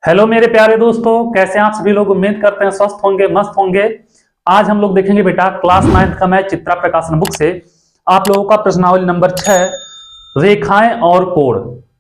Hello मेरे प्यारे दोस्तों, कैसे हैं आप सभी लोग। उम्मीद करते हैं स्वस्थ होंगे, मस्त होंगे। आज हम लोग देखेंगे बेटा क्लास 9 का मैथ चित्रा प्रकाशन बुक से आप लोगों का प्रश्नावली नंबर 6, रेखाएं और कोण।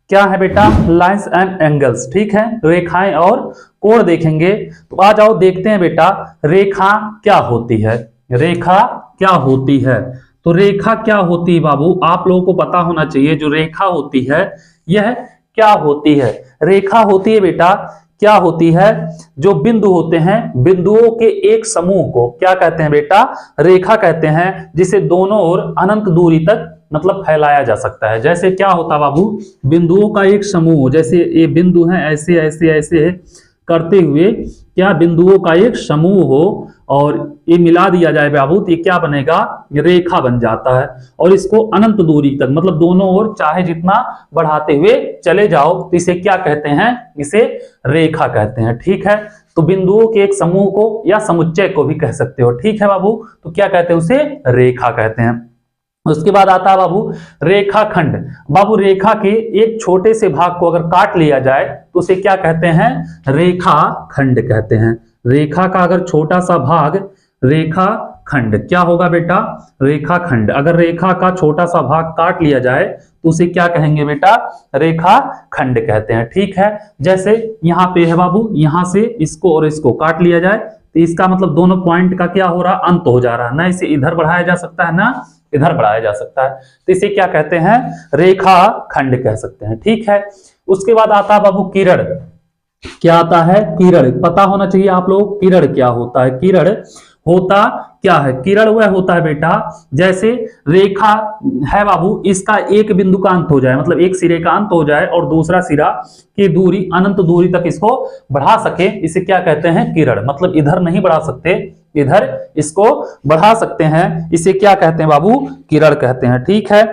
क्या है बेटा? Lines and angles. ठीक है, रेखाएं और कोण देखेंगे। तो आ जाओ देखते हैं बेटा रेखा क्या होती है। रेखा क्या होती है? तो रेखा क्या होती है बाबू, आप लोगों को पता होना चाहिए। जो रेखा होती है यह क्या होती है? रेखा होती है बेटा, क्या होती है? जो बिंदु होते हैं, बिंदुओं के एक समूह को क्या कहते हैं बेटा? रेखा कहते हैं, जिसे दोनों ओर अनंत दूरी तक मतलब फैलाया जा सकता है। जैसे क्या होता बाबू, बिंदुओं का एक समूह, जैसे ये बिंदु हैं ऐसे ऐसे ऐसे करते हुए क्या बिंदुओं का एक समूह हो और ये मिला दिया जाए बाबू, तो ये क्या बनेगा? रेखा बन जाता है। और इसको अनंत दूरी तक मतलब दोनों ओर चाहे जितना बढ़ाते हुए चले जाओ, तो इसे क्या कहते हैं? इसे रेखा कहते हैं। ठीक है, तो बिंदुओं के एक समूह को या समुच्चय को भी कह सकते हो। ठीक है बाबू, तो क्या कहते हैं? उसे रेखा कहते हैं। उसके बाद आता है बाबू रेखाखंड। बाबू रेखा के एक छोटे से भाग को अगर काट लिया जाए तो उसे क्या कहते हैं? रेखाखंड कहते हैं। रेखा का अगर छोटा सा भाग, रेखाखंड क्या होगा बेटा? रेखाखंड। अगर रेखा का छोटा सा भाग काट लिया जाए तो उसे क्या कहेंगे बेटा? रेखाखंड कहते हैं। ठीक है, जैसे यहाँ पे है बाबू, यहां से इसको और इसको काट लिया जाए तो इसका मतलब दोनों पॉइंट का क्या हो रहा? अंत हो जा रहा है ना। इसे इधर बढ़ाया जा सकता है ना इधर बढ़ाया जा सकता है, तो इसे क्या कहते हैं? रेखाखंड कह सकते हैं। ठीक है, उसके बाद आता है बाबू किरण। क्या आता है? किरण। पता होना चाहिए आप लोग किरण क्या होता है। किरण होता क्या है? किरण वह होता है बेटा, जैसे रेखा है बाबू, इसका एक बिंदु का अंत हो जाए, मतलब एक सिरे का अंत हो जाए और दूसरा सिरा की दूरी अनंत दूरी तक इसको बढ़ा सके, इसे क्या कहते हैं? किरण। मतलब इधर नहीं बढ़ा सकते, इधर इसको बढ़ा सकते हैं, इसे क्या कहते हैं बाबू? किरण कहते हैं। ठीक है,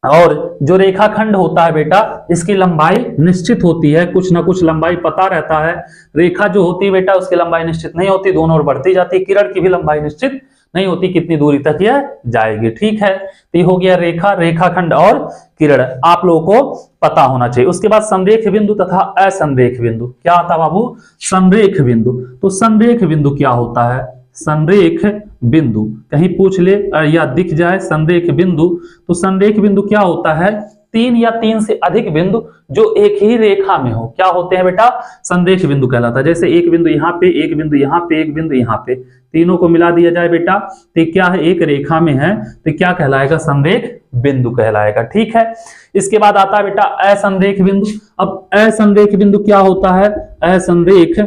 और जो रेखाखंड होता है बेटा, इसकी लंबाई निश्चित होती है, कुछ ना कुछ लंबाई पता रहता है। रेखा जो होती है बेटा, उसकी लंबाई निश्चित नहीं होती, दोनों ओर बढ़ती जाती है। किरण की भी लंबाई निश्चित नहीं होती, कितनी दूरी तक यह जाएगी। ठीक है, तो ये हो गया रेखा, रेखाखंड और किरण, आप लोगों को पता होना चाहिए। उसके बाद संरेख बिंदु तथा असंरेख बिंदु। क्या आता बाबू? संरेख बिंदु। तो संरेख बिंदु क्या होता है? संरेख बिंदु कहीं पूछ ले या दिख जाए संरेख बिंदु, तो संरेख बिंदु क्या होता है? तीन या तीन से अधिक बिंदु जो एक ही रेखा में हो, क्या होते हैं बेटा? संरेख बिंदु कहलाता है। जैसे एक बिंदु यहाँ पे, एक बिंदु यहाँ पे, एक बिंदु यहाँ पे, तीनों को मिला दिया जाए बेटा, तो क्या है? एक रेखा में है, तो क्या कहलाएगा? संरेख बिंदु कहलाएगा। ठीक है, इसके बाद आता है बेटा असंरेख बिंदु। अब असंरेख बिंदु क्या होता है? असंरेख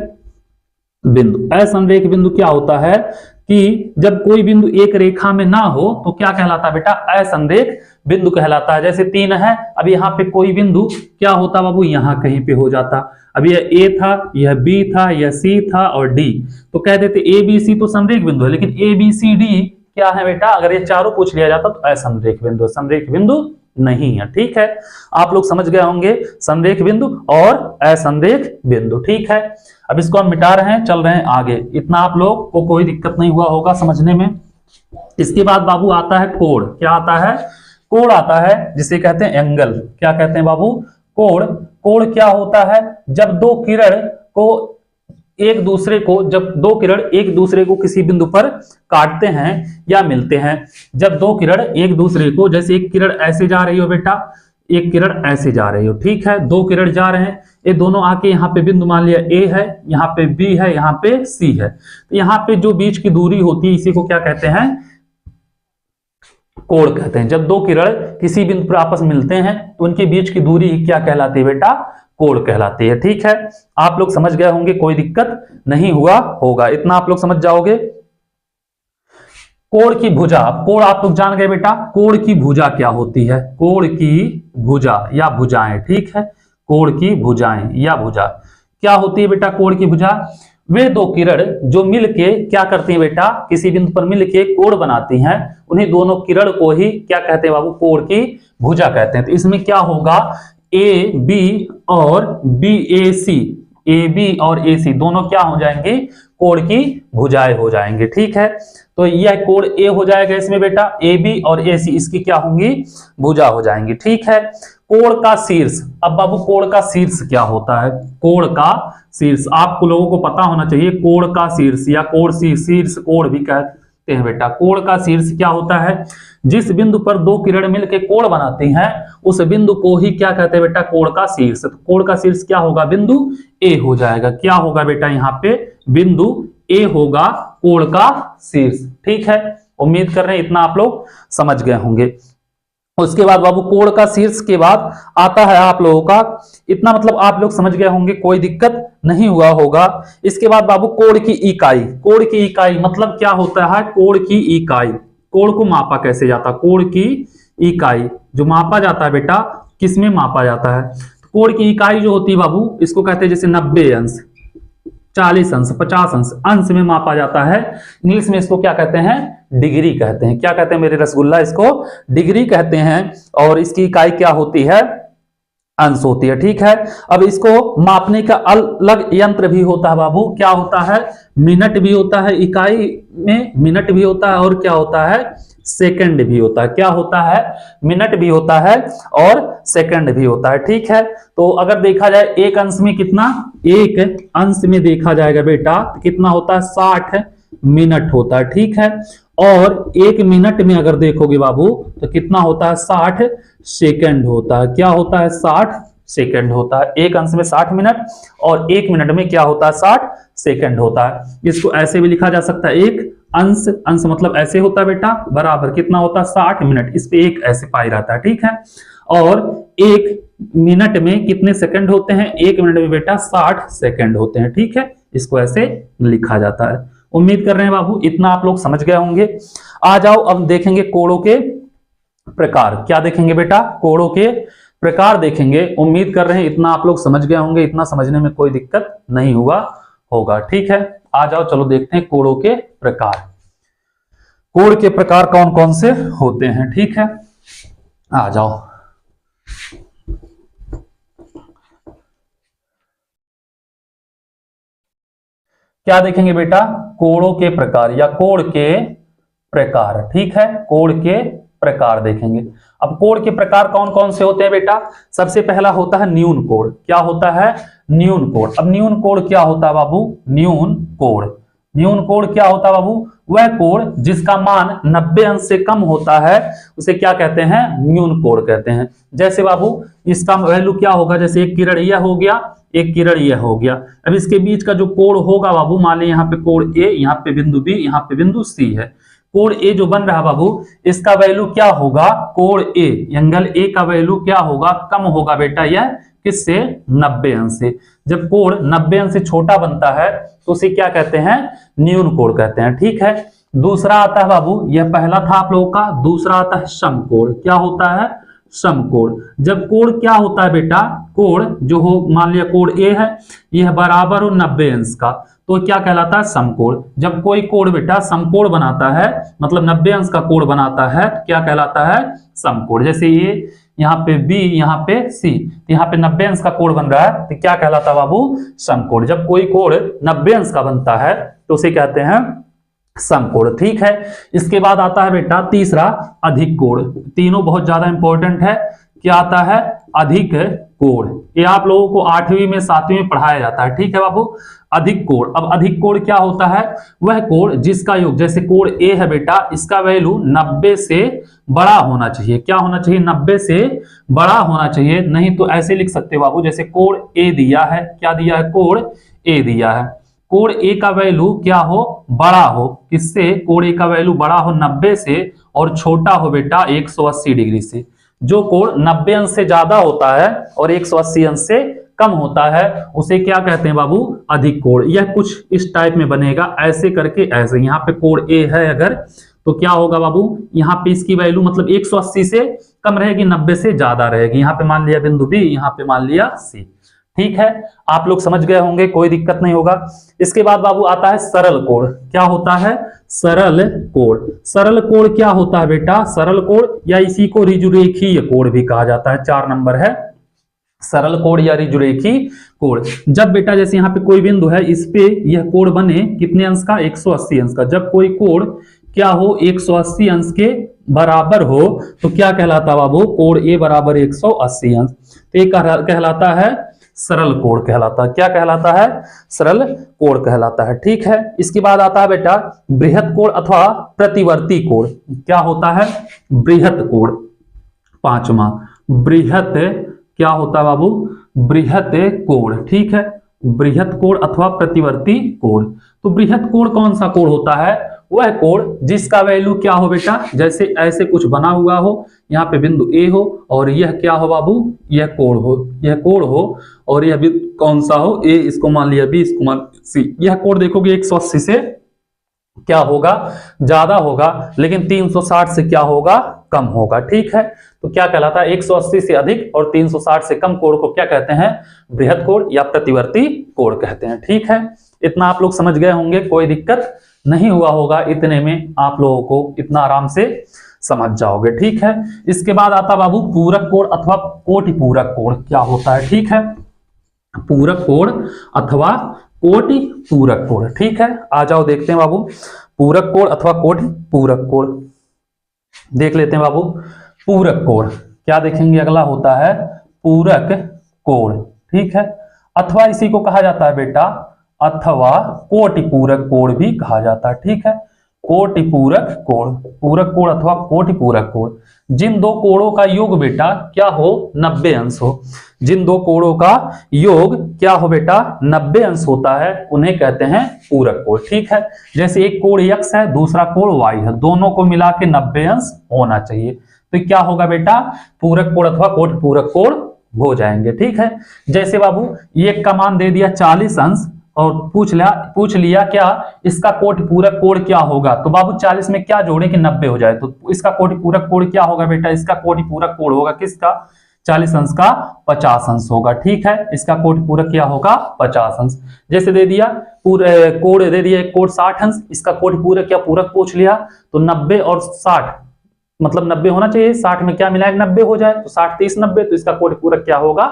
बिंदु, असंरेख बिंदु क्या होता है कि जब कोई बिंदु एक रेखा में ना हो तो क्या कहलाता है बेटा? असंरेख बिंदु कहलाता है। जैसे 3 है, अब यहाँ पे कोई बिंदु क्या होता बाबू? यहाँ कहीं पे हो जाता। अब यह ए था, यह बी था, यह सी था और डी, तो कह देते ए बी सी तो संरेख बिंदु है, लेकिन ए बी सी डी क्या है बेटा? अगर ये चारों पूछ लिया जाता तो असंरेख बिंदु, संरेख बिंदु नहीं है। ठीक है, आप लोग समझ गए होंगे संरेख बिंदु और असंरेख बिंदु। ठीक है, अब इसको हम मिटा रहे हैं, चल रहे हैं आगे। इतना आप लोग को कोई दिक्कत नहीं हुआ होगा समझने में। इसके बाद बाबू आता है कोण। क्या आता है? कोण आता है, जिसे कहते हैं एंगल। क्या कहते हैं बाबू? कोण। कोण क्या होता है? जब दो किरण को जब दो किरण एक दूसरे को किसी बिंदु पर काटते हैं या मिलते हैं, जब दो किरण एक दूसरे को, जैसे एक किरण ऐसे जा रही हो बेटा, एक किरण ऐसे जा रही हो, ठीक है, दो किरण जा रहे हैं, ये दोनों आके यहाँ पे बिंदु मान लिया ए है, यहाँ पे बी है, यहाँ पे सी है, तो यहाँ पे जो बीच की दूरी होती है इसी को क्या कहते हैं? कोण कहते हैं। जब दो किरण किसी बिंदु पर आपस में मिलते हैं तो उनके बीच की दूरी क्या कहलाती है बेटा? कोण कहलाती है। ठीक है, आप लोग समझ गए होंगे, कोई दिक्कत नहीं हुआ होगा, इतना आप लोग समझ जाओगे। कोण की भुजा। कोण आप लोग जान गए बेटा, कोण की भुजा क्या होती है? कोण की भुजा या भुजाएं। ठीक है, कोण की भुजाएं या भुजा क्या होती है बेटा? कोण की भुजा वे दो किरण जो मिलके क्या करती हैं बेटा? किसी बिंदु पर मिलके कोण बनाती हैं, उन्हीं दोनों किरण को ही क्या कहते हैं बाबू? कोण की भुजा कहते हैं। तो इसमें क्या होगा? ए बी और B A C A B और ए सी दोनों क्या हो जाएंगे, कोण की भुजाएं हो जाएंगे। ठीक है, तो यह कोण ए हो जाएगा इसमें बेटा, ए बी और ए सी इसकी क्या होंगी, भुजा हो जाएंगी। ठीक है, कोण का शीर्ष, अब बाबू कोण का शीर्ष क्या होता है, कोण का शीर्ष आप लोगों को पता होना चाहिए। कोण का शीर्ष या कोण शीर्ष कोण भी कहते हैं बेटा। कोण का शीर्ष क्या होता है, जिस बिंदु पर दो किरण मिलकर कोण बनाती हैं उस बिंदु को ही क्या कहते हैं बेटा, कोण का शीर्ष। तो कोण का शीर्ष क्या होगा, बिंदु ए हो जाएगा। क्या होगा बेटा, यहाँ पे बिंदु ए होगा कोण का शीर्ष। ठीक है, उम्मीद कर रहे हैं इतना आप लोग समझ गए होंगे। उसके बाद बाबू कोण का शीर्ष के बाद आता है आप लोगों का, इतना मतलब आप लोग समझ गए होंगे, कोई दिक्कत नहीं हुआ होगा। इसके बाद बाबू कोण की इकाई, कोण की इकाई मतलब क्या होता है, कोण की इकाई, कोण को मापा कैसे जाता, कोण की इकाई जो मापा जाता है बेटा, किसमें मापा जाता है, कोण की इकाई जो होती है बाबू, इसको कहते हैं जैसे 90 अंश, 40 अंश, 50 अंश, अंश में मापा जाता है। इंग्लिश में इसको क्या कहते हैं, डिग्री कहते हैं। क्या कहते हैं मेरे रसगुल्ला, इसको डिग्री कहते हैं। और इसकी इकाई क्या होती है, अंश होती है। ठीक है, अब इसको मापने का अलग यंत्र भी होता है बाबू, क्या होता है, मिनट भी होता है, इकाई में मिनट भी होता है और क्या होता है, सेकंड भी होता है। क्या होता है, मिनट भी होता है और सेकंड भी होता है। ठीक है, तो अगर देखा जाए एक अंश में कितना, एक अंश में देखा जाएगा बेटा कितना होता है, 60 मिनट होता है। ठीक है, और एक मिनट में अगर देखोगे बाबू तो कितना होता है, 60 सेकंड होता है। क्या होता है, 60 सेकंड होता है। एक अंश में 60 मिनट और एक मिनट में क्या होता है, 60 सेकंड होता है। इसको ऐसे भी लिखा जा सकता है, एक अंश, अंश मतलब ऐसे होता है बेटा, बराबर कितना होता है, 60 मिनट, इस पे एक ऐसे पाई रहता है। ठीक है, और एक मिनट में कितने सेकंड होते हैं, एक मिनट में बेटा 60 सेकंड होते हैं। ठीक है, इसको ऐसे लिखा जाता है। उम्मीद कर रहे हैं बाबू इतना आप लोग समझ गए होंगे। आ जाओ अब देखेंगे कोणों के प्रकार। क्या देखेंगे बेटा, कोणों के प्रकार देखेंगे। उम्मीद कर रहे हैं इतना आप लोग समझ गए होंगे, इतना समझने में कोई दिक्कत नहीं हुआ होगा। ठीक है, आ जाओ चलो देखते हैं कोणों के प्रकार। कोण के प्रकार कौन कौन से होते हैं। ठीक है, आ जाओ। क्या देखेंगे बेटा, कोणों के प्रकार या कोण के प्रकार। ठीक है, कोण के प्रकार देखेंगे। अब कोण के प्रकार कौन कौन से होते हैं बेटा, सबसे पहला होता है न्यून कोण। क्या होता है, न्यून कोण। अब न्यून कोण क्या होता है बाबू, न्यून कोण, न्यून कोण क्या होता है बाबू, वह कोण जिसका मान 90 अंश से कम होता है उसे क्या कहते हैं, न्यून कोण कहते हैं। जैसे बाबू इसका वैल्यू क्या होगा, जैसे एक किरण यह हो गया, एक किरण यह हो गया। अब इसके बीच का जो कोण होगा बाबू, मान लीजिए यहाँ पे कोण ए, यहाँ पे बिंदु बी, यहाँ पे बिंदु सी है। कोण ए जो बन रहा है बाबू, इसका वैल्यू क्या होगा, कोण ए, एंगल ए का वैल्यू क्या होगा, कम होगा बेटा यह किससे, 90 अंश से। जब कोण 90 अंश से छोटा बनता है तो उसे क्या कहते हैं, न्यून कोण कहते हैं। ठीक है, दूसरा आता है बाबू, यह पहला था आप लोगों का, दूसरा आता है समकोण। क्या होता है, समकोण। जब कोण क्या होता है बेटा, कोण जो हो, मान लिया कोण ए है, यह बराबर हो 90 अंश का, तो क्या कहलाता है, समकोण। जब कोई कोण बेटा समकोण बनाता है, मतलब 90 अंश का कोण बनाता है, तो क्या कहलाता है, समकोण। जैसे ये यहाँ पे बी, यहाँ पे सी, तो यहाँ पे 90 अंश का कोण बन रहा है, तो क्या कहलाता है बाबू, समकोण। जब कोई कोण 90 अंश का बनता है तो उसे कहते हैं समकोण। ठीक है, इसके बाद आता है बेटा तीसरा, अधिक कोण। तीनों बहुत ज्यादा इंपॉर्टेंट है। क्या आता है, अधिक कोण। ये आप लोगों को 8वीं में 7वीं में पढ़ाया जाता है। ठीक है बाबू, अधिक कोण। अब अधिक कोण क्या होता है, वह कोण जिसका योग, जैसे कोण ए है बेटा, इसका वैल्यू 90 से बड़ा होना चाहिए। क्या होना चाहिए, 90 से बड़ा होना चाहिए। नहीं तो ऐसे लिख सकते हो बाबू, जैसे कोण ए दिया है, क्या दिया है, कोण ए दिया है, कोण ए का वैल्यू क्या हो, बड़ा हो, किससे, कोण ए का वैल्यू बड़ा हो 90 से और छोटा हो बेटा 180 डिग्री से। जो कोण 90 अंश से ज्यादा होता है और 180 अंश से कम होता है उसे क्या कहते हैं बाबू, अधिक कोण। यह कुछ इस टाइप में बनेगा, ऐसे करके ऐसे। यहाँ पे कोण ए है अगर, तो क्या होगा बाबू, यहाँ पे इसकी वैल्यू मतलब 180 से कम रहेगी, 90 से ज्यादा रहेगी। यहाँ पे मान लिया बिंदु बी, यहाँ पे मान लिया सी। ठीक है, आप लोग समझ गए होंगे, कोई दिक्कत नहीं होगा। इसके बाद बाबू आता है सरल कोण। क्या होता है, सरल कोण। सरल कोण क्या होता है बेटा, सरल कोण या इसी को ऋजुरेखीय कोण भी कहा जाता है, 4 नंबर है सरल कोण या रुजुरेखी कोण। जब बेटा जैसे यहाँ पे कोई बिंदु है, इस पे यह कोण बने कितने अंश का, 180 अंश का। जब कोई कोण क्या हो 180 अंश के बराबर हो तो क्या कहलाता बाबू, कोण ए बराबर 180 अंश। तो ये कहलाता है सरल कोण कहलाता है। क्या कहलाता है, सरल कोण कहलाता है। ठीक है, इसके बाद आता है बेटा बृहत कोण अथवा प्रतिवर्ती कोण। क्या होता है, बृहत कोण। पांचवा बृहत क्या होता है बाबू, बृहत कोण। ठीक है, बृहत कोण अथवा प्रतिवर्ती कोण। तो बृहत कोण कौन सा कोण होता है, वह कोण जिसका वैल्यू क्या हो बेटा, जैसे ऐसे कुछ बना हुआ हो, यहाँ पे बिंदु ए हो और यह क्या हो बाबू, यह कोण हो, यह कोण हो और यह कौन सा हो, ए इसको मान लिया बी इसको मान सी। यह कोण देखोगे 180 से क्या होगा, ज्यादा होगा, लेकिन 360 से क्या होगा, कम होगा। ठीक है, तो क्या कहलाता है, 180 से अधिक और 360 से कम कोण को क्या कहते हैं, बृहत कोण या प्रतिवर्ती कोण कहते हैं। ठीक है, इतना आप लोग समझ गए होंगे, कोई दिक्कत नहीं हुआ होगा, इतने में आप लोगों को इतना आराम से समझ जाओगे। ठीक है, इसके बाद आता बाबू पूरक कोण अथवा कोटि पूरक कोण। क्या होता है, ठीक है, पूरक कोण अथवा कोटि पूरक कोण। ठीक है, आ जाओ देखते हैं बाबू पूरक कोण अथवा कोटि पूरक कोण। देख लेते हैं बाबू पूरक कोण। क्या देखेंगे, अगला होता है पूरक कोण। ठीक है, अथवा इसी को कहा जाता है बेटा, अथवा कोटि पूरक कोण भी कहा जाता है। ठीक है, कोटि पूरक कोण, पूरक कोण अथवा कोटि पूरक कोण। जिन दो कोणों का योग बेटा क्या हो, 90 अंश हो। जिन दो कोणों का योग क्या हो बेटा, 90 अंश होता है, उन्हें कहते हैं पूरक कोण। ठीक है, जैसे एक कोण x है, दूसरा कोण y है, दोनों को मिला के 90 अंश होना चाहिए, तो क्या होगा बेटा, पूरक कोण अथवा कोटि पूरक कोण हो जाएंगे। ठीक है, जैसे बाबू एक का मान दे दिया 40 अंश और पूछ लिया क्या इसका कोटि पूरक कोण क्या होगा, तो बाबू 40 में क्या जोड़े कि 90 हो जाए, तो इसका कोटि पूरक कोण क्या होगा बेटा, इसका कोटि पूरक कोण होगा किसका, 40 अंश का 50 अंश होगा। ठीक है, इसका कोटि पूरक क्या होगा, 50 अंश। जैसे दे दिया पूरे कोण दे दिया, एक कोण 60 अंश, इसका कोटि पूरक क्या पूरक पूछ लिया, तो 90 और 60 मतलब 90 होना चाहिए, 60 में क्या मिलाएगा 90 हो जाए, तो 60 30 90, तो इसका कोटि पूरक क्या होगा,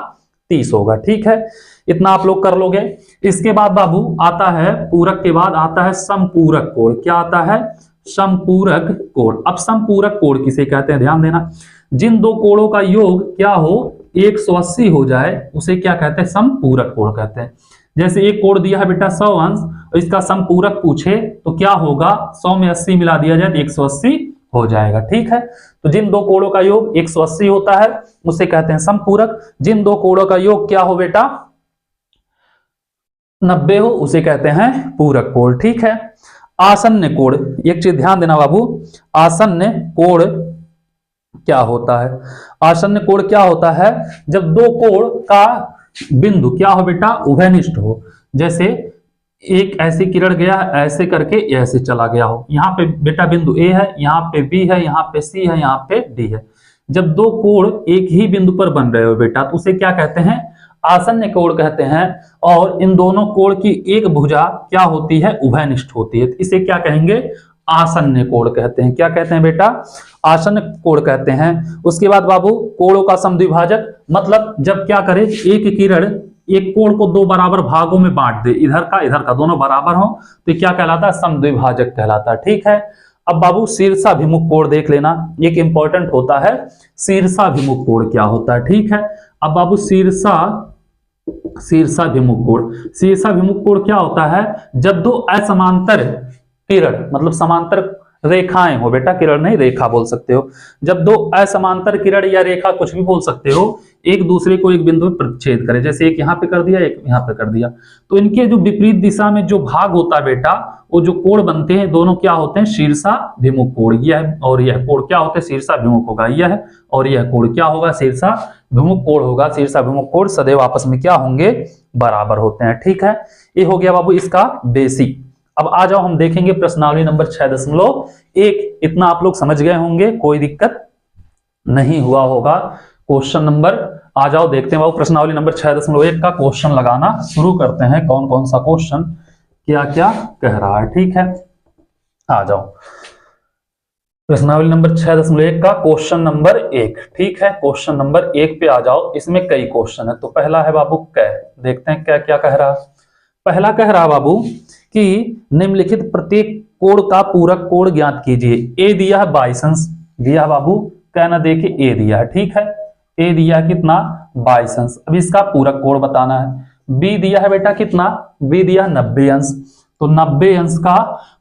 30 होगा। ठीक है, इतना आप लोग कर लोगे। इसके बाद बाबू आता है पूरक के बाद आता है समपूरक कोण। क्या आता है, समपूरक कोण। अब समपूरक कोण किसे कहते हैं, ध्यान देना, जिन दो कोणों का योग क्या हो 180 हो जाए उसे क्या कहते हैं, समपूरक कोण कहते हैं। जैसे एक कोण दिया है बेटा 100 अंश और इसका समपूरक पूछे तो क्या होगा, 100 में 80 मिला दिया जाए तो 180 हो जाएगा। ठीक है, तो जिन दो कोणों का योग 180 होता है उसे कहते हैं समपूरक। जिन दो कोणों का योग क्या हो बेटा 90 हो उसे कहते हैं पूरक कोण। ठीक है, आसन्न कोण, एक चीज ध्यान देना बाबू, आसन्न कोण क्या होता है, आसन्न कोण क्या होता है, जब दो कोण का बिंदु क्या हो बेटा उभयनिष्ठ हो। जैसे एक ऐसी किरण गया ऐसे करके ऐसे चला गया हो, यहाँ पे बेटा बिंदु ए है, यहाँ पे बी है, यहाँ पे सी है, यहाँ पे डी है। जब दो कोण एक ही बिंदु पर बन रहे हो बेटा तो उसे क्या कहते हैं, आसन्न कोण कहते हैं। और इन दोनों कोण की एक भुजा क्या होती है, उभयनिष्ठ होती है, तो इसे क्या कहेंगे, आसन्न कोण कहते हैं। क्या कहते हैं बेटा, आसन्न कोण कहते हैं। उसके बाद बाबू कोणों का समद्विभाजक, मतलब जब क्या करे एक किरण एक कोण को दो बराबर भागों में बांट दे, इधर का दोनों बराबर हो, तो क्या कहलाता है, समद्विभाजक कहलाता है। ठीक है, अब बाबू शीर्षाभिमुख कोण देख लेना, एक इंपॉर्टेंट होता है शीर्षाभिमुख कोण क्या होता है। ठीक है, अब बाबू शीर्षाभिमुख कोण, शीर्षाभिमुख कोण क्या होता है, जब दो असमांतर किरण मतलब समांतर रेखाएं हो बेटा, किरण नहीं रेखा बोल सकते हो, जब दो असमांतर किरण या रेखा कुछ भी बोल सकते हो एक दूसरे को एक बिंदु में प्रतिच्छेद करे, जैसे एक यहाँ पे कर दिया एक यहाँ पे कर दिया, तो इनके जो विपरीत दिशा में जो भाग होता है बेटा वो जो कोण बनते हैं दोनों क्या होते हैं, शीर्षाभिमुख कोण। यह और यह कोण क्या होते हैं, शीर्षाभिमुख होगा यह, और यह कोण क्या होगा, शीर्षाभिमुख कोण होगा। शीर्षाभिमुख कोण सदैव आपस में क्या होंगे, बराबर होते हैं। ठीक है, ये हो गया बाबू इसका बेसिक। अब आ जाओ हम देखेंगे प्रश्नावली नंबर 6.1। इतना आप लोग समझ गए होंगे, कोई दिक्कत नहीं हुआ होगा। क्वेश्चन नंबर आ जाओ देखते हैं बाबू प्रश्नावली नंबर 6.1 का क्वेश्चन लगाना शुरू करते हैं। कौन कौन सा क्वेश्चन क्या क्या कह रहा है। ठीक है, आ जाओ प्रश्नावली नंबर 6.1 का क्वेश्चन नंबर 1। ठीक है, क्वेश्चन नंबर 1 पे आ जाओ। इसमें कई क्वेश्चन है। तो पहला है बाबू कै, देखते हैं क्या क्या कह रहा। पहला कह रहा बाबू कि निम्नलिखित प्रत्येक कोण का पूरक कोण ज्ञात कीजिए। ए दिया है 22 अंश, दिया है बाबू, कहना देखे ए दिया है। ठीक है, ए दिया है कितना 22 अंश। अब इसका पूरक कोण बताना है। बी दिया है बेटा कितना, बी दिया 90 अंश, तो 90 अंश का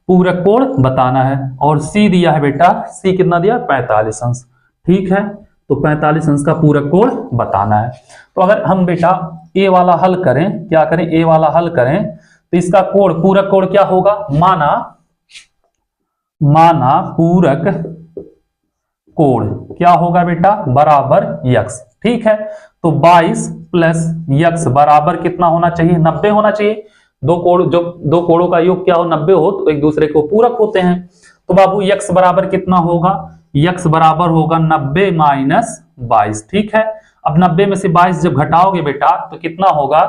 पूरक कोण बताना है। और सी दिया है बेटा, सी कितना दिया 45 अंश। ठीक है, तो 45 अंश का पूरक कोण बताना है। तो अगर हम बेटा ए वाला हल करें, क्या करें, ए वाला हल करें, तो इसका कोण, पूरक कोण क्या होगा, माना पूरक कोण क्या होगा बेटा, बराबर यक्स। ठीक है, तो 22 प्लस यक्स बराबर कितना होना चाहिए, 90 होना चाहिए। दो कोण, जो दो कोणों का योग क्या हो 90 हो, तो एक दूसरे को पूरक होते हैं। तो बाबू यक्स बराबर कितना होगा, यक्स बराबर होगा 90 माइनस 22। ठीक है, अब 90 में से 22 जब घटाओगे बेटा तो कितना होगा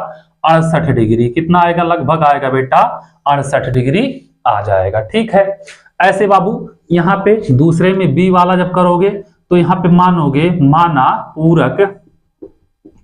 68 डिग्री। कितना आएगा, लगभग आएगा बेटा 68 डिग्री आ जाएगा। ठीक है, ऐसे बाबू यहाँ पे दूसरे में बी वाला जब करोगे तो यहाँ पे मानोगे, माना पूरक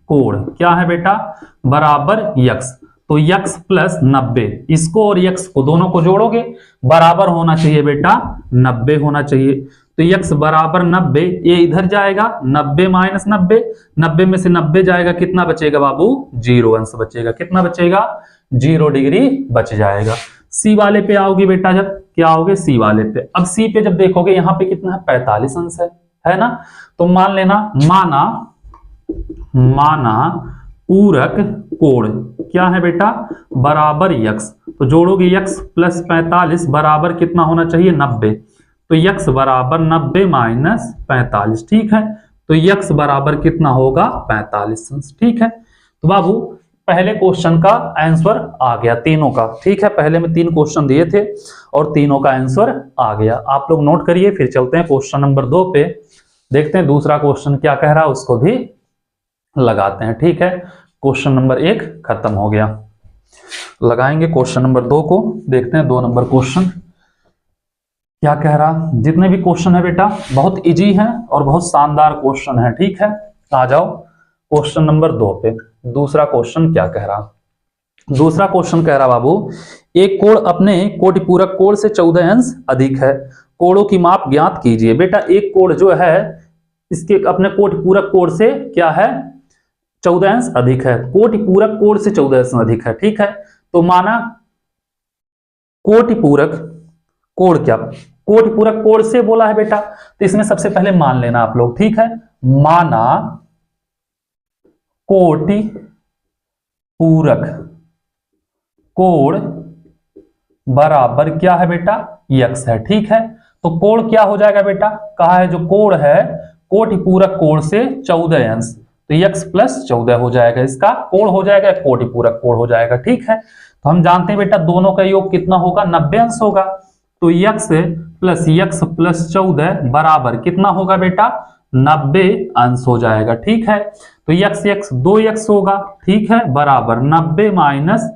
कोण क्या है बेटा, बराबर यक्स। तो यक्स प्लस 90, इसको और यक्स को दोनों को जोड़ोगे, बराबर होना चाहिए बेटा 90 होना चाहिए। तो यक्स बराबर 90, ये इधर जाएगा 90 माइनस 90, 90 में से 90 जाएगा, कितना बचेगा बाबू, 0 अंश बचेगा। कितना बचेगा, 0 डिग्री बच जाएगा। सी वाले पे आओगे बेटा, जब क्या आओगे सी वाले पे। अब सी पे जब देखोगे यहाँ पे कितना है 45 अंश है ना। तो मान लेना, माना पूरक कोण क्या है बेटा, बराबर यक्स। तो जोड़ोगे यक्स प्लस 45 बराबर कितना होना चाहिए 90। तो यक्स बराबर 90 माइनस 45। ठीक है, तो यक्स बराबर कितना होगा 45 अंश। ठीक है, तो बाबू पहले क्वेश्चन का आंसर आ गया तीनों का। ठीक है, पहले में 3 क्वेश्चन दिए थे और तीनों का आंसर आ गया। आप लोग नोट करिए, फिर चलते हैं क्वेश्चन नंबर 2 पे, देखते हैं दूसरा क्वेश्चन क्या कह रहा है, उसको भी लगाते हैं। ठीक है, क्वेश्चन नंबर 1 खत्म हो गया, लगाएंगे क्वेश्चन नंबर 2 को, देखते हैं 2 नंबर क्वेश्चन क्या कह रहा। जितने भी क्वेश्चन है बेटा बहुत इजी हैं और बहुत शानदार क्वेश्चन है। ठीक है, आ जाओ क्वेश्चन नंबर 2 पे। दूसरा क्वेश्चन क्या कह रहा, दूसरा क्वेश्चन कह रहा बाबू, एक कोण अपने कोटिपूरक कोण से 14 अंश अधिक है, कोणों की माप ज्ञात कीजिए। बेटा एक कोण जो है इसके अपने कोटिपूरक कोण से क्या है 14 अंश अधिक है, कोटिपूरक कोण से 14 अंश अधिक है। ठीक है, तो माना कोटिपूरक कोण, क्या कोटिपूरक कोण से बोला है बेटा, तो इसमें सबसे पहले मान लेना आप लोग। ठीक है, माना कोटिपूरक कोण बराबर क्या है बेटा यक्स है। ठीक है, तो कोण क्या हो जाएगा बेटा, कहा है जो कोण है कोटिपूरक कोण से 14 अंश, तो यक्स प्लस 14 हो जाएगा, इसका कोण हो जाएगा, कोटिपूरक कोण हो जाएगा। ठीक है, तो हम जानते हैं बेटा दोनों का योग कितना होगा 90 अंश होगा, तो यक्स प्लस 14 बराबर कितना होगा बेटा 90 अंश हो जाएगा। ठीक है, तो यक्स 2 यक्स होगा। ठीक है, बराबर 90 माइनस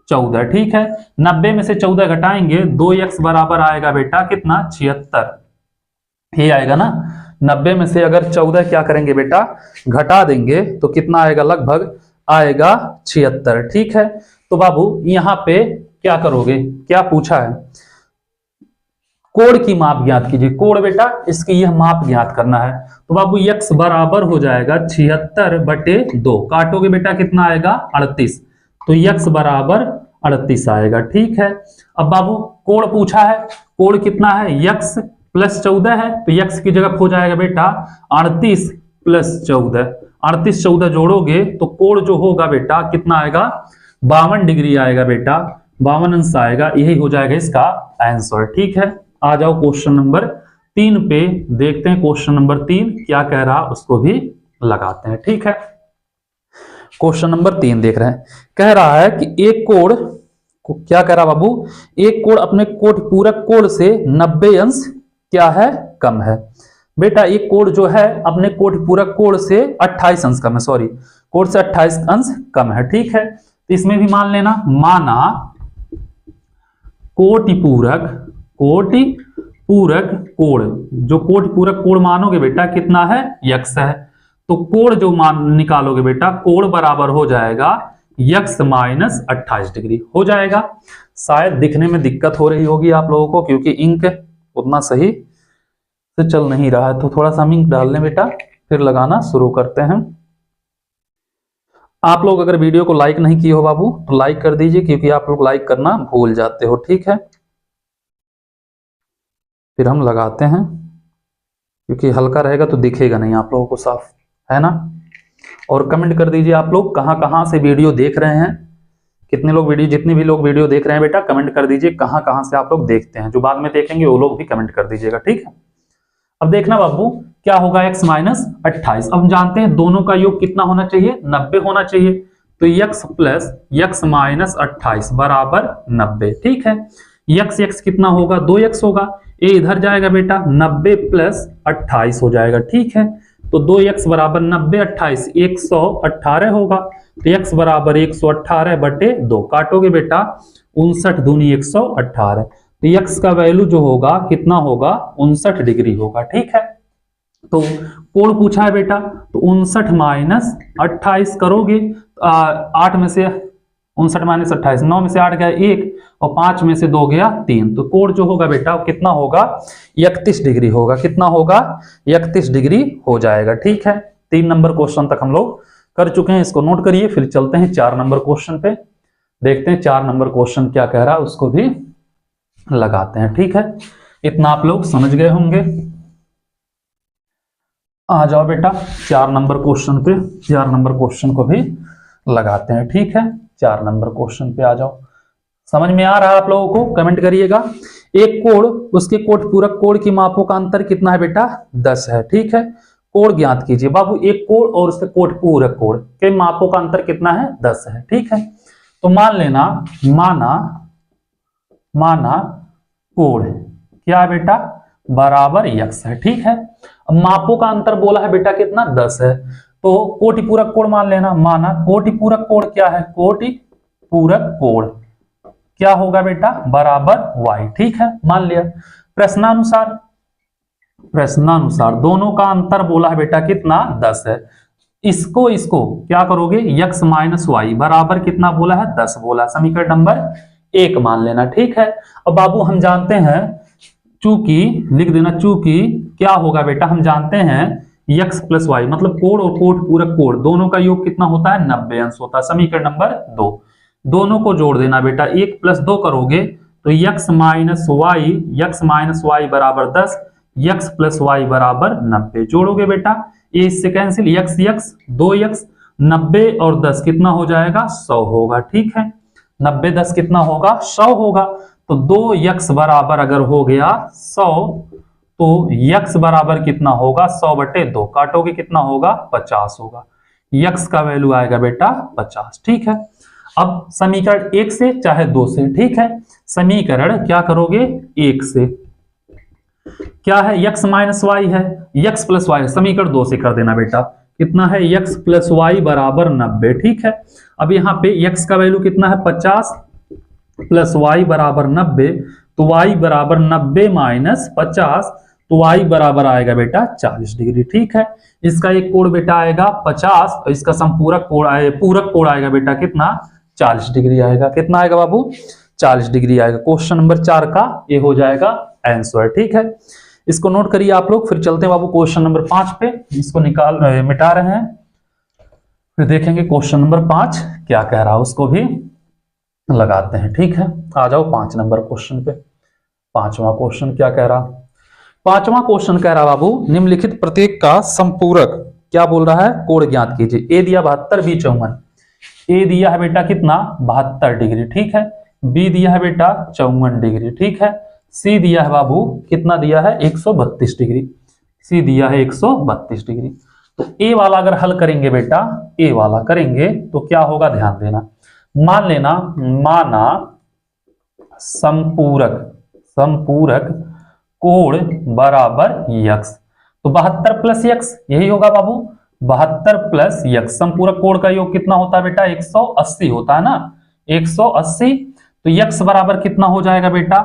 14। ठीक है, 90 में से 14 घटाएंगे, 2 यक्स बराबर आएगा बेटा कितना 76, ये आएगा ना। 90 में से अगर 14 क्या करेंगे बेटा घटा देंगे तो कितना आएगा, लगभग आएगा 76। ठीक है, तो बाबू यहां पे क्या करोगे, क्या पूछा है, कोण की माप ज्ञात कीजिए। कोण बेटा इसकी यह माप ज्ञात करना है, तो बाबू यक्स बराबर हो जाएगा 76/2, काटोगे बेटा कितना आएगा 38, तो यक्स बराबर 38 आएगा। ठीक है, अब बाबू कोण पूछा है, कोण कितना है यक्स प्लस 14 है, तो यक्स की जगह हो जाएगा बेटा 38 प्लस 14, 38 14 जोड़ोगे तो कोण जो होगा बेटा कितना आएगा 52 डिग्री आएगा बेटा, 52 अंश आएगा, यही हो जाएगा इसका आंसर। ठीक है, आ जाओ क्वेश्चन नंबर 3 पे, देखते हैं क्वेश्चन नंबर 3 क्या कह रहा, उसको भी लगाते हैं। ठीक है, क्वेश्चन नंबर 3 देख रहे हैं, कह रहा है कि एक कोण, क्या कह रहा बाबू, एक कोण अपने कोटिपूरक कोण से 90 अंश क्या है कम है। बेटा एक कोण जो है अपने कोटिपूरक कोण से 28 अंश कम है, सॉरी कोण से 28 अंश कम है। ठीक है, तो इसमें भी मान लेना, माना कोटिपूरक पूरक कोण, जो कोटि पूरक कोण मानोगे बेटा कितना है, यक्स है। तो कोण जो मान निकालोगे बेटा, कोण बराबर हो जाएगा यक्स माइनस 28 डिग्री हो जाएगा। शायद दिखने में दिक्कत हो रही होगी आप लोगों को, क्योंकि इंक उतना सही से चल नहीं रहा है, तो थोड़ा सा हम इंक डाल लें बेटा, फिर लगाना शुरू करते हैं। आप लोग अगर वीडियो को लाइक नहीं किए हो बाबू तो लाइक कर दीजिए, क्योंकि आप लोग लाइक करना भूल जाते हो, ठीक है। फिर हम लगाते हैं, क्योंकि हल्का रहेगा तो दिखेगा नहीं आप लोगों को साफ, है ना। और कमेंट कर दीजिए आप लोग कहां कहां से वीडियो देख रहे हैं, कितने लोग वीडियो, जितने भी लोग वीडियो देख रहे हैं बेटा कमेंट कर दीजिए कहां कहां से आप लोग देखते हैं। जो बाद में देखेंगे वो लोग भी कमेंट कर दीजिएगा, ठीक है। अब देखना बाबू क्या होगा, x माइनस 28। अब हम जानते हैं दोनों का योग कितना होना चाहिए, 90 होना चाहिए। तो x प्लस x माइनस 28 बराबर 90, ठीक है। x कितना होगा, 2x होगा, ये इधर जाएगा बेटा, 90 प्लस 28 हो जाएगा, ठीक है। तो 2x बराबर 90, 28 118 होगा। तो x बराबर 118 बटे 2, काटोगे बेटा 59 दूनी 118। तो x का वैल्यू जो होगा कितना होगा, 59 डिग्री होगा, ठीक है। तो कोण पूछा है बेटा, तो 59 माइनस 28 करोगे, 8 में से 59 माइनस 28, 9 में से 8 गया 1 और 5 में से 2 गया 3। तो कोण जो होगा बेटा वो कितना होगा, 31 डिग्री होगा। कितना होगा, 31 डिग्री हो जाएगा, ठीक है। 3 नंबर क्वेश्चन तक हम लोग कर चुके हैं, इसको नोट करिए। फिर चलते हैं 4 नंबर क्वेश्चन पे, देखते हैं 4 नंबर क्वेश्चन क्या कह रहा है, उसको भी लगाते हैं, ठीक है। इतना आप लोग समझ गए होंगे। आ जाओ बेटा 4 नंबर क्वेश्चन पे, 4 नंबर क्वेश्चन को भी लगाते हैं, ठीक है। 4 नंबर क्वेश्चन पे आ जाओ। समझ में आ रहा है आप लोगों को, कमेंट करिएगा। एक कोण, उसके कोट पूरक कोण की मापों का अंतर कितना है बेटा, 10 है, ठीक है। कोण ज्ञात कीजिए बाबू, एक कोण और उसके कोट पूरक कोण के मापों का अंतर कितना है, 10 है, ठीक है। तो मान लेना, माना कोण क्या है बेटा, बराबर x है, ठीक है। अब मापों का अंतर बोला है बेटा कितना, 10 है। तो कोटि पूरक कोण मान लेना, माना कोटि पूरक कोण क्या है, कोटि पूरक कोण क्या होगा बेटा, बराबर y, ठीक है, मान लिया। प्रश्नानुसार दोनों का अंतर बोला है बेटा कितना, 10 है। इसको क्या करोगे, x माइनस वाई बराबर कितना बोला है, 10 बोला, समीकरण नंबर 1 मान लेना, ठीक है। अब बाबू हम जानते हैं, चूंकि लिख देना, चूंकि क्या होगा बेटा, हम जानते हैं x प्लस वाई मतलब कोण और कोट पूरक कोण दोनों का योग कितना होता है, 90 अंश होता है। समीकरण नंबर 2, दोनों को जोड़ देना बेटा, 1 प्लस 2 करोगे तो x माइनस वाई बराबर 10, x प्लस वाई बराबर 90। जोड़ोगे बेटा, ये इससे कैंसिल, x 2x, 90 और 10 कितना हो जाएगा, 100 होगा, ठीक है। 90 10 कितना होगा, 100 होगा। तो 2x बराबर अगर हो गया 100, तो x बराबर कितना होगा, 100 बटे 2, काटोगे कितना होगा, 50 होगा। x का वैल्यू आएगा बेटा 50, ठीक है। अब समीकरण 1 से चाहे 2 से, ठीक है। समीकरण क्या करोगे, 1 से क्या है, x माइनस वाई है, x प्लस वाई, समीकरण 2 से कर देना बेटा, कितना है, x प्लस वाई बराबर 90, ठीक है। अब यहाँ पे x का वैल्यू कितना है, 50 प्लस y बराबर 90, तो y बराबर 90 माइनस 50, तो y बराबर आएगा बेटा 40 डिग्री, ठीक है। इसका एक कोण बेटा आएगा 50 और इसका संपूरक कोण पूरक कोण आएगा बेटा कितना, 40 डिग्री आएगा। कितना आएगा बाबू, 40 डिग्री आएगा। क्वेश्चन नंबर 4 का ये हो जाएगा आंसर, ठीक है। इसको नोट करिए आप लोग। फिर चलते हैं बाबू क्वेश्चन नंबर 5 पे, इसको मिटा रहे हैं, फिर देखेंगे क्वेश्चन नंबर 5 क्या कह रहा है, उसको भी लगाते हैं, ठीक है। आ जाओ 5 नंबर क्वेश्चन पे। 5वां क्वेश्चन क्या कह रहा, 5वां क्वेश्चन कह रहा बाबू, निम्नलिखित प्रत्येक का संपूरक क्या बोल रहा है, कोण ज्ञात कीजिए। ए दिया 72, बी 54, ए दिया है बेटा कितना, 72 डिग्री, ठीक है। बी दिया है बेटा 54 डिग्री, ठीक है। सी दिया है बाबू कितना दिया है, 132 डिग्री, सी दिया है 132 डिग्री। तो ए वाला अगर हल करेंगे बेटा, ए वाला करेंगे तो क्या होगा, ध्यान देना। मान लेना, माना संपूरक कोण बराबर x, तो 72 प्लस x यही होगा बाबू, 72 प्लस x। संपूरक कोण का योग कितना होता है बेटा, 180 होता है ना, 180। तो x बराबर कितना हो जाएगा बेटा,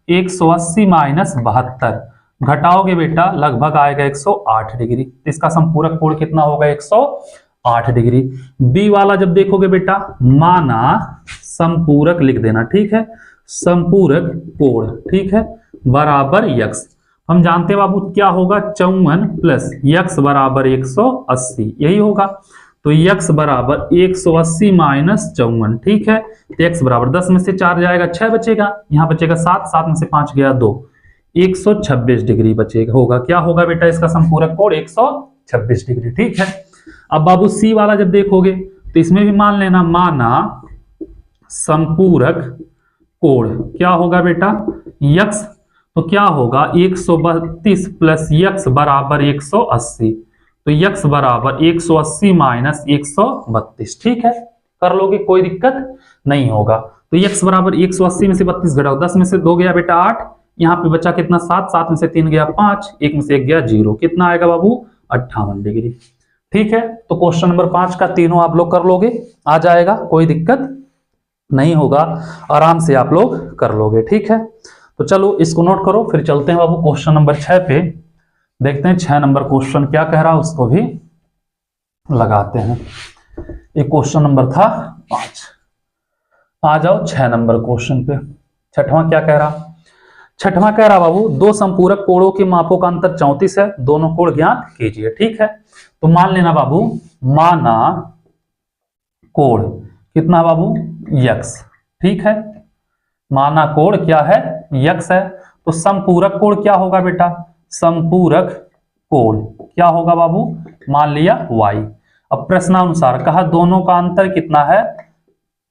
180 माइनस 72, घटाओगे बेटा लगभग आएगा 108 डिग्री। इसका संपूरक कोण कितना होगा? 108 डिग्री। बी वाला जब देखोगे बेटा, माना संपूरक लिख देना, ठीक है, संपूरक कोण, ठीक है, बराबर यक्स। हम जानते हैं बाबू क्या होगा, 54 प्लस यक्स बराबर 180, यही होगा। तो यक्स बराबर 180 माइनस 54, ठीक है। तो एक्स बराबर 10 में से 4 जाएगा 6 बचेगा, यहां बचेगा 7, 7 में से 5 गया 2, 126 डिग्री बचेगा। होगा क्या होगा बेटा इसका संपूरक कोण? 126 डिग्री, ठीक है। अब बाबू सी वाला जब देखोगे तो इसमें भी मान लेना, माना संपूरक कोण क्या होगा बेटा? यक्स, तो क्या होगा 132 प्लस यक्स बराबर 180, तो यक्स बराबर 180 माइनस 132, ठीक है, कर लोगे, कोई दिक्कत नहीं होगा। तो यक्स बराबर 180 में से 32 घटाओ, 10 में से 2 गया बेटा 8, यहाँ पे बचा कितना 7, 7 में से 3 गया 5, 1 में से 1 गया 0, कितना आएगा बाबू? 58 डिग्री, ठीक है। तो क्वेश्चन नंबर 5 का तीनों आप लोग कर लोगे, आ जाएगा, कोई दिक्कत नहीं होगा, आराम से आप लोग कर लोगे, ठीक है। तो चलो इसको नोट करो, फिर चलते हैं बाबू क्वेश्चन नंबर 6 पे, देखते हैं 6 नंबर क्वेश्चन क्या कह रहा है, उसको भी लगाते हैं। एक क्वेश्चन नंबर था 5, आ जाओ 6 नंबर क्वेश्चन पे। छठवां क्या कह रहा? छठवां कह रहा बाबू, दो संपूरक कोणों के मापों का अंतर 34 है, दोनों कोण ज्ञात कीजिए, ठीक है। तो मान लेना बाबू, माना कोण कितना बाबू? यक्स, ठीक है, माना कोण क्या है? यक्स है। तो संपूरक कोण क्या होगा बेटा? संपूरक कोण क्या होगा बाबू? मान लिया y। अब प्रश्नानुसार कहा दोनों का अंतर कितना है?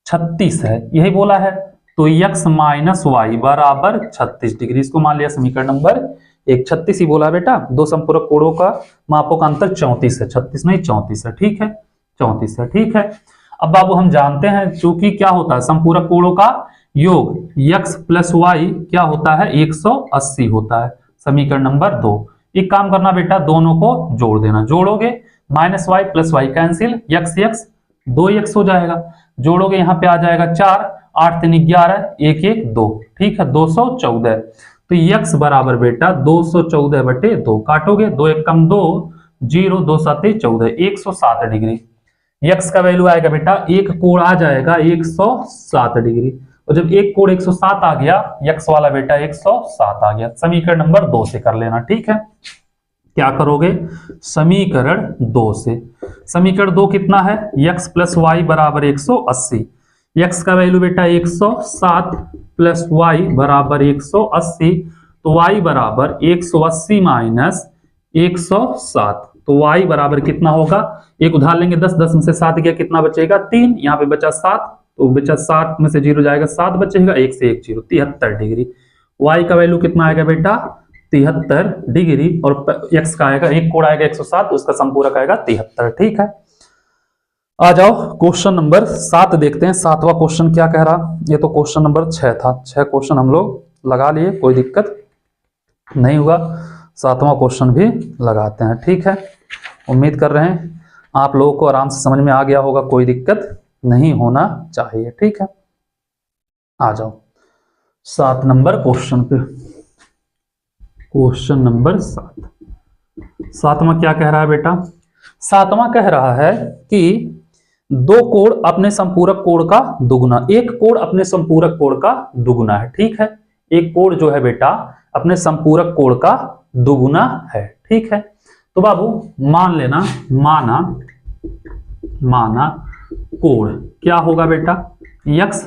36 है, यही बोला है। तो x माइनस वाई बराबर 36 डिग्री, इसको मान लिया समीकरण नंबर 1। 36 ही बोला बेटा, दो संपूरक कोणों का मापों का अंतर 34 है, 36 नहीं 34 है, ठीक है, 34 है, ठीक है। अब बाबू हम जानते हैं चूंकि क्या होता है, संपूरक कोणों का योग x प्लस वाई क्या होता है? 180 होता है, समीकरण नंबर 2। एक काम करना बेटा, दोनों को जोड़ देना, जोड़ोगे minus Y plus Y cancel, x x 2x हो जाएगा, जोड़ोगे यहाँ पे आ जाएगा 4, 8 3 11, 1 1 2, ठीक है, 214। तो x बराबर बेटा 214 बटे 2, काटोगे 2 1 कम 2, 0 2 7 14, 107 डिग्री। x का वैल्यू आएगा बेटा, एक कोण आ जाएगा 107 डिग्री, और जब एक कोण 107 आ गया, x वाला बेटा 107 आ गया। समीकरण नंबर 2 से कर लेना, ठीक है। क्या करोगे? समीकरण 2 से, समीकरण 2 कितना है? x प्लस वाई बराबर 180, x का वैल्यू बेटा 107 प्लस वाई बराबर 180, तो y बराबर 180 माइनस 107, तो y बराबर कितना होगा? एक उधार लेंगे 10, 10 में से 7 गया, कितना बचेगा? 3, यहाँ पे बचा 7, तो बचा 7 में से 0 जाएगा, 7 बचेगा, 1 से 1 0, 73 डिग्री। y का वैल्यू कितना आएगा बेटा? 73 डिग्री, और x का आएगा, एक कोण आएगा 107, तो उसका संपूरक आएगा 73, ठीक है। आ जाओ क्वेश्चन नंबर 7 देखते हैं, 7वां क्वेश्चन क्या कह रहा? ये तो क्वेश्चन नंबर 6 था, 6 क्वेश्चन हम लोग लगा लिए, कोई दिक्कत नहीं हुआ। 7वां क्वेश्चन भी लगाते हैं, ठीक है। उम्मीद कर रहे हैं आप लोगों को आराम से समझ में आ गया होगा, कोई दिक्कत नहीं होना चाहिए, ठीक है। आ जाओ 7 नंबर क्वेश्चन पे, क्वेश्चन नंबर 7। 7वां क्या कह रहा है बेटा? 7वां कह रहा है कि दो कोण अपने संपूरक कोण का दुगुना, एक कोण अपने संपूरक कोण का दुगुना है, ठीक है। एक कोण जो है बेटा अपने संपूरक कोण का दुगुना है, ठीक है। तो बाबू मान लेना, माना कोण क्या होगा बेटा? x,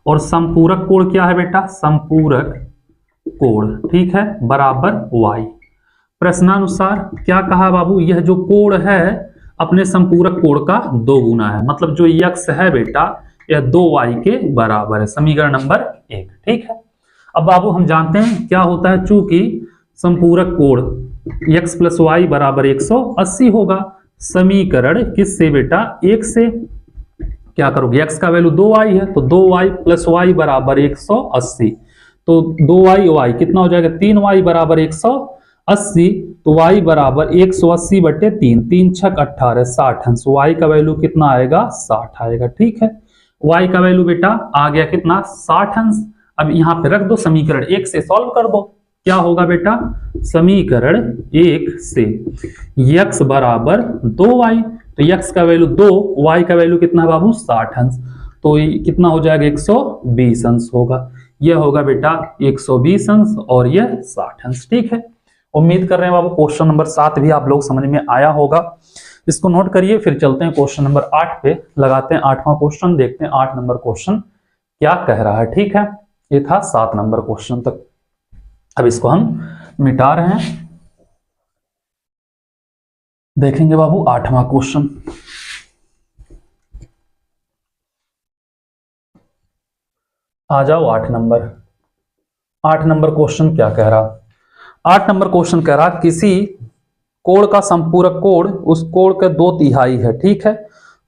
और संपूरक कोण क्या है बेटा? संपूरक कोण, ठीक है, बराबर y। प्रश्नानुसार क्या कहा बाबू? यह जो कोण है अपने संपूरक कोण का 2 गुना है, मतलब जो x है बेटा यह 2y के बराबर है, समीकरण नंबर 1, ठीक है। अब बाबू हम जानते हैं क्या होता है, चूंकि संपूरक कोण x प्लस वाई बराबर 180 होगा, समीकरण किससे बेटा? 1 से। क्या करोगे? x का वैल्यू 2y है, तो 2y प्लस वाई बराबर 180, तो 2y y कितना हो जाएगा? 3y बराबर 180, तो y बराबर 180 बटे 3, 3 छक 18, 60 अंश, y का वैल्यू कितना आएगा? 60 आएगा, ठीक है। y का वैल्यू बेटा आ गया कितना? 60 अंश। अब यहां पे रख दो, समीकरण 1 से सॉल्व कर दो। क्या होगा बेटा, समीकरण 1 से x बराबर 2y, तो x का वैल्यू 2, y का वैल्यू कितना है बाबू 60 अंश, तो ये कितना हो जाएगा 120 अंश होगा। यह होगा बेटा 120 अंश और यह 60 अंश। ठीक है, उम्मीद कर रहे हैं बाबू क्वेश्चन नंबर 7 भी आप लोग समझ में आया होगा। इसको नोट करिए, फिर चलते हैं क्वेश्चन नंबर 8 पे, लगाते हैं 8वां क्वेश्चन, देखते हैं 8 नंबर क्वेश्चन क्या कह रहा है। ठीक है, ये था 7 नंबर क्वेश्चन तक। अब इसको हम मिटा रहे हैं, देखेंगे बाबू 8वां क्वेश्चन। आ जाओ 8 नंबर। 8 नंबर क्वेश्चन क्या कह रहा, 8 नंबर क्वेश्चन कह रहा किसी कोण का संपूरक कोण उस कोण के 2/3 है। ठीक है,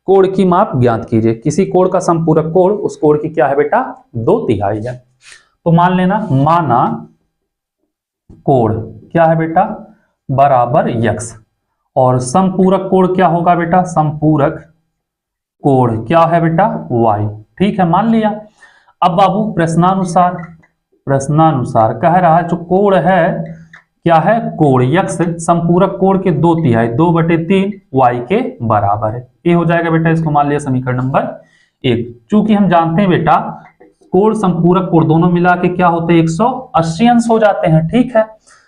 कोण की माप ज्ञात कीजिए। किसी कोण का संपूरक कोण उस कोण की क्या है बेटा 2/3 है। तो मान लेना, माना कोण क्या है बेटा बराबर x, और संपूरक कोण क्या होगा बेटा, संपूरक कोण क्या है बेटा y। ठीक है, मान लिया। अब बाबू प्रश्नानुसार कह रहा है जो कोण है क्या है, कोण x संपूरक कोण के 2/3 2/3 y के बराबर है। ये हो जाएगा बेटा, इसको मान लिया समीकरण नंबर 1। चूंकि हम जानते हैं बेटा कोण संपूरक कोण दोनों मिला के क्या होते हैं 180 अंश हो जाते हैं। ठीक है,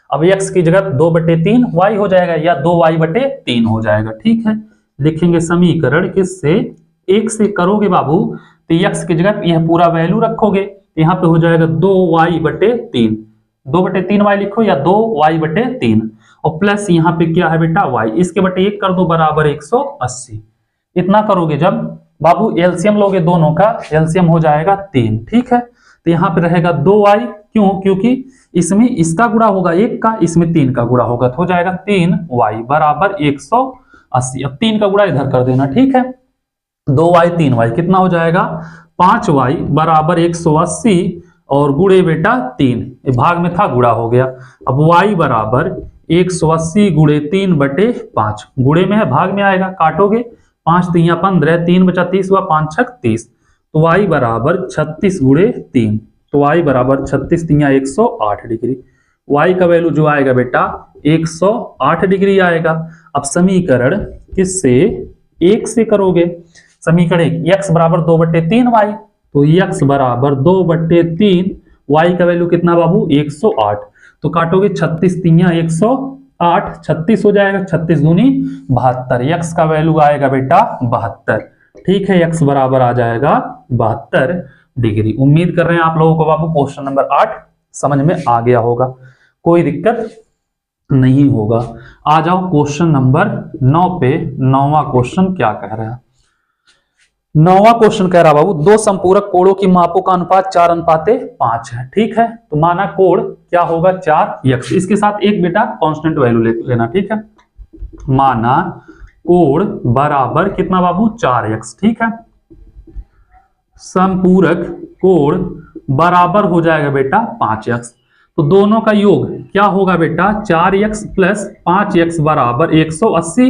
अब x की जगह 2/3 y हो जाएगा या 2y/3 हो जाएगा। ठीक है, लिखेंगे समीकरण किससे 1 से करोगे बाबू, तो x की जगह यह पूरा वैल्यू रखोगे, यहाँ पे हो जाएगा 2y/3, 2/3y लिखो या 2y/3, और प्लस यहाँ पे क्या है बेटा y, इसके बटे 1 कर दो बराबर 180। इतना करोगे जब बाबू एलसीएम लोगे, दोनों का एलसीएम हो जाएगा 3। ठीक है, तो यहाँ पे रहेगा 2y, क्यों, क्योंकि इसमें इसका गुणा होगा 1 का, इसमें 3 का गुणा होगा, तो हो जाएगा 3y बराबर 180। अब 3 का गुणा इधर कर देना। ठीक है, 2y 3y कितना हो जाएगा 5y बराबर 180, और गुणे बेटा 3, भाग में था गुणा हो गया। अब y बराबर 180 गुणे 3/5, गुणे में है भाग में आएगा, काटोगे 5 3 15, 3 बचा 30 हुआ, 5 6 30, तो y बराबर 36 गुणे 3, तो y बराबर 36 3 108 डिग्री। y का वैल्यू जो आएगा बेटा 108 डिग्री आएगा। अब समीकरण किससे 1 से करोगे, समीकरण x बराबर 2/3y, तो x बराबर 2/3, y का वैल्यू कितना बाबू 108, तो काटोगे 36 3 108, 36 हो जाएगा, 36 दूनी 72, x का वैल्यू आएगा बेटा 72। ठीक है, x बराबर आ जाएगा 72 डिग्री। उम्मीद कर रहे हैं आप लोगों को बाबू क्वेश्चन नंबर 8 समझ में आ गया होगा, कोई दिक्कत नहीं होगा। आ जाओ क्वेश्चन नंबर 9 पे। 9वां क्वेश्चन क्या कह रहा है, 9वां क्वेश्चन कह रहा बाबू दो संपूरक कोणों की मापों का अनुपात 4:5 है। ठीक है, तो माना कोण क्या होगा 4x, इसके साथ एक बेटा कांस्टेंट वैल्यू ले लेना। ठीक है, माना कोण बराबर कितना बाबू 4x। ठीक है, संपूरक कोण बराबर हो जाएगा बेटा 5x, तो दोनों का योग क्या होगा बेटा 4x प्लस 5x बराबर 180,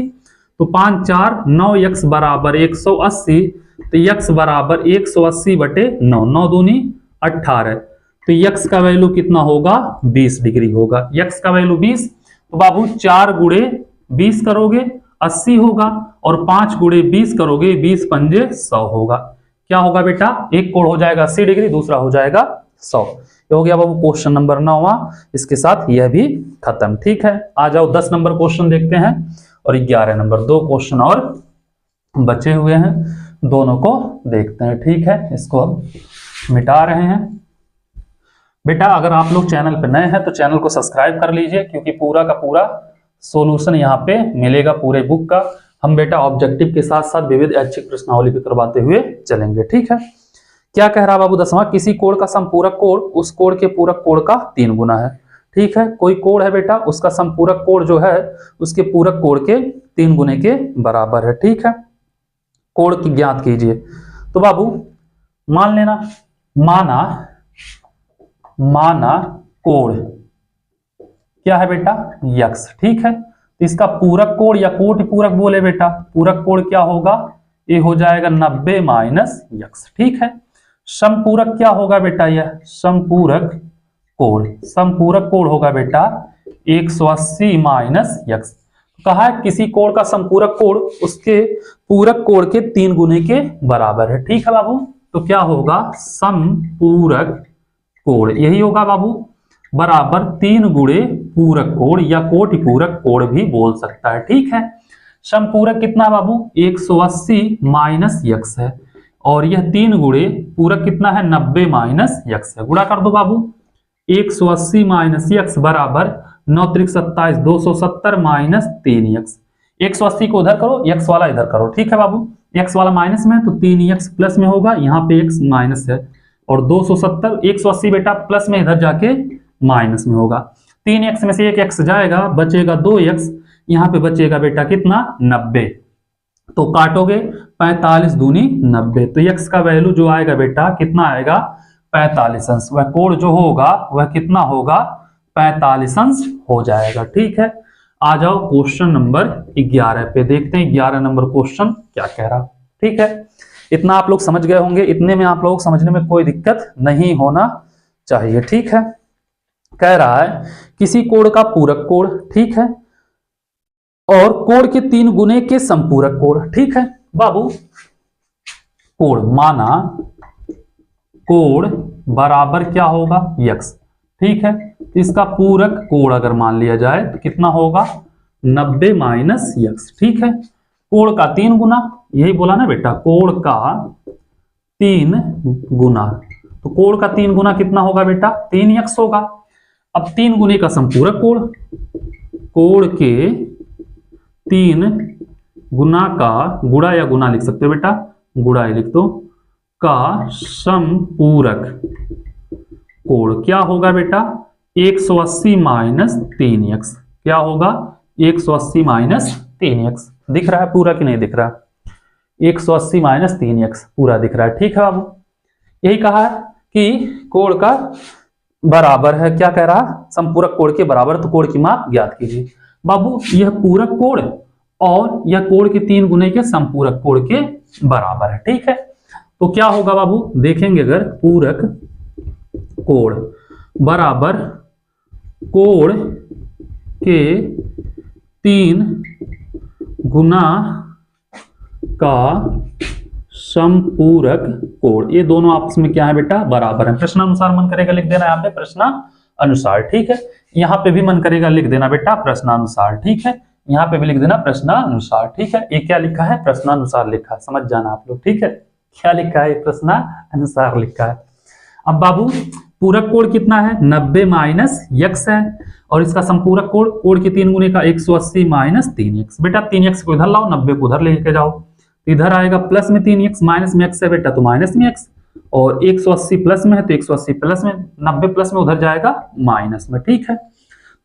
तो 5 4 9x बराबर 180, तो x बराबर 180/9, 9 दूनी 18, तो x का वैल्यू कितना होगा 20 डिग्री होगा। x का वैल्यू 20, तो बाबू 4 गुणे 20 करोगे 80 होगा, और 5 गुणे 20 करोगे 20 पंजे 100 होगा। क्या होगा बेटा, एक कोण हो जाएगा 80 डिग्री, दूसरा हो जाएगा 100। ये हो गया बाबू क्वेश्चन नंबर 9वां, इसके साथ यह भी खत्म। ठीक है, आ जाओ 10 नंबर क्वेश्चन देखते हैं, और 11 नंबर, 2 क्वेश्चन और बचे हुए हैं, दोनों को देखते हैं। ठीक है, इसको हम मिटा रहे हैं। बेटा अगर आप लोग चैनल पर नए हैं तो चैनल को सब्सक्राइब कर लीजिए, क्योंकि पूरा का पूरा सॉल्यूशन यहाँ पे मिलेगा पूरे बुक का। हम बेटा ऑब्जेक्टिव के साथ साथ विविध ऐच्छिक प्रश्नावली भी करवाते हुए चलेंगे। ठीक है, क्या कह रहा बाबू 10वां, किसी कोण का संपूरक कोण उस कोण के पूरक कोण का 3 गुना है। ठीक है, कोई कोण है बेटा, उसका संपूरक कोण जो है उसके पूरक कोण के 3 गुने के बराबर है। ठीक है, कोण की ज्ञात कीजिए। तो बाबू मान लेना, माना कोण क्या है बेटा x। ठीक है, तो इसका पूरक कोण या कोटि पूरक बोले बेटा, पूरक कोण क्या होगा, ये हो जाएगा 90 - x। ठीक है, समपूरक क्या होगा बेटा? यह समपूरक कोण, समपूरक कोण होगा बेटा 180 माइनस यक्स। कहा है किसी कोण का समपूरक कोण उसके पूरक कोण के 3 गुने के बराबर है। ठीक है बाबू, तो क्या होगा? समपूरक कोण यही होगा बाबू, बराबर 3 गुणे पूरक कोण या कोटि पूरक कोण भी बोल सकता है। ठीक है, समपूरक कितना बाबू? 180 माइनस यक्स है और यह 3 गुणे पूरक कितना है? 90 माइनस यक्स है। गुणा कर दो बाबू, 180 माइनस यक्स बराबर 9 त्रिक 27, 270 माइनस 3 यक्स। 180 को उधर करो, यक्स वाला इधर करो। ठीक है बाबू, यक्स वाला माइनस में है तो 3 यक्स प्लस में होगा, यहाँ पे एक्स माइनस है और 270, 180 बेटा प्लस में इधर जाके माइनस में होगा। 3 एक्स में से 1 एक्स जाएगा, बचेगा 2 एक्स, यहाँ पे बचेगा बेटा कितना? 90। तो काटोगे 45 दूनी 90, तो एक्स का वैल्यू जो आएगा बेटा कितना आएगा? 45 अंश। वह कोण जो होगा वह कितना होगा? 45 अंश हो जाएगा। ठीक है, आ जाओ क्वेश्चन नंबर 11 पे, देखते हैं 11 नंबर क्वेश्चन क्या कह रहा। ठीक है, इतना आप लोग समझ गए होंगे, इतने में आप लोग समझने में कोई दिक्कत नहीं होना चाहिए। ठीक है, कह रहा है किसी कोण का पूरक कोण, ठीक है, और कोण के 3 गुने के संपूरक कोण। ठीक है बाबू, कोण माना कोण बराबर क्या होगा? यक्स। ठीक है, इसका पूरक कोण अगर मान लिया जाए तो कितना होगा? 90 माइनस यक्स। ठीक है, कोण का 3 गुना, यही बोला ना बेटा, कोण का 3 गुना, तो कोण का 3 गुना कितना होगा बेटा? 3 यक्स होगा। अब 3 गुने का संपूरक कोण, कोण के 3 गुना का, गुणा या गुना लिख सकते हो बेटा, गुणा ही लिख दो, का संपूरक कोण क्या होगा बेटा? 180 माइनस 3 यक्स। क्या होगा? 180 माइनस 3 यक्स। दिख रहा है पूरा कि नहीं दिख रहा? 180 माइनस 3 यक्स पूरा दिख रहा है। ठीक है बाबू, यही कहा है कि कोण का बराबर है, क्या कह रहा? संपूरक कोण के बराबर, तो कोण की माप ज्ञात कीजिए। बाबू यह पूरक कोण और यह कोण के 3 गुने के संपूरक कोण के बराबर है। ठीक है, तो क्या होगा बाबू? देखेंगे, अगर पूरक कोण बराबर कोण के 3 गुना का संपूरक कोण, ये दोनों आपस में क्या है बेटा? बराबर है। प्रश्नानुसार मन करेगा लिख देना यहाँ पे प्रश्नानुसार। ठीक है, यहाँ पे भी मन करेगा लिख देना बेटा प्रश्नानुसार। ठीक है, यहाँ पे भी लिख देना प्रश्नानुसार। ठीक है, ये क्या लिखा है? प्रश्नानुसार लिखा है, समझ जाना आप लोग। ठीक है, क्या लिखा है? प्रश्नानुसार लिखा है। अब बाबू पूरक कोण कितना है? 90 माइनस यक्स है और इसका संपूरक कोण, कोण के 3 गुने का 180 माइनस 3 यक्स। बेटा 3 यक्स को इधर लाओ, 90 को उधर लेके जाओ, इधर आएगा प्लस में 3 यक्स, माइनस में एक्स है बेटा तो माइनस में एक्स, और 180 प्लस में है तो 180 प्लस में, 90 प्लस में उधर जाएगा माइनस में। ठीक है,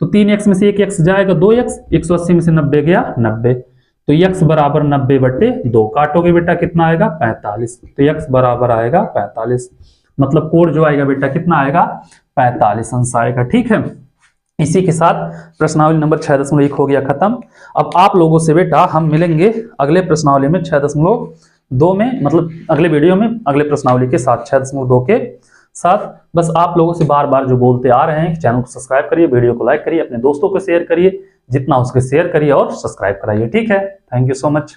तो 3 एक्स में से 1 एक्स जाएगा 2 एक्स, 180 में से 90 गया 90, तो एक्स बराबर 90/2। काटोगे बेटा कितना आएगा? 45। तो एक्स बराबर आएगा 45, मतलब कोण जो आएगा बेटा कितना आएगा? 45 अंश आएगा। ठीक है, इसी के साथ प्रश्नावली नंबर 6.1 हो गया खत्म। अब आप लोगों से बेटा हम मिलेंगे अगले प्रश्नावली में 6.2 में, मतलब अगले वीडियो में अगले प्रश्नावली के साथ 6.2 के साथ। बस आप लोगों से बार बार जो बोलते आ रहे हैं, चैनल को सब्सक्राइब करिए, वीडियो को लाइक करिए, अपने दोस्तों को शेयर करिए, जितना उसके शेयर करिए और सब्सक्राइब कराइए। ठीक है, थैंक यू सो मच।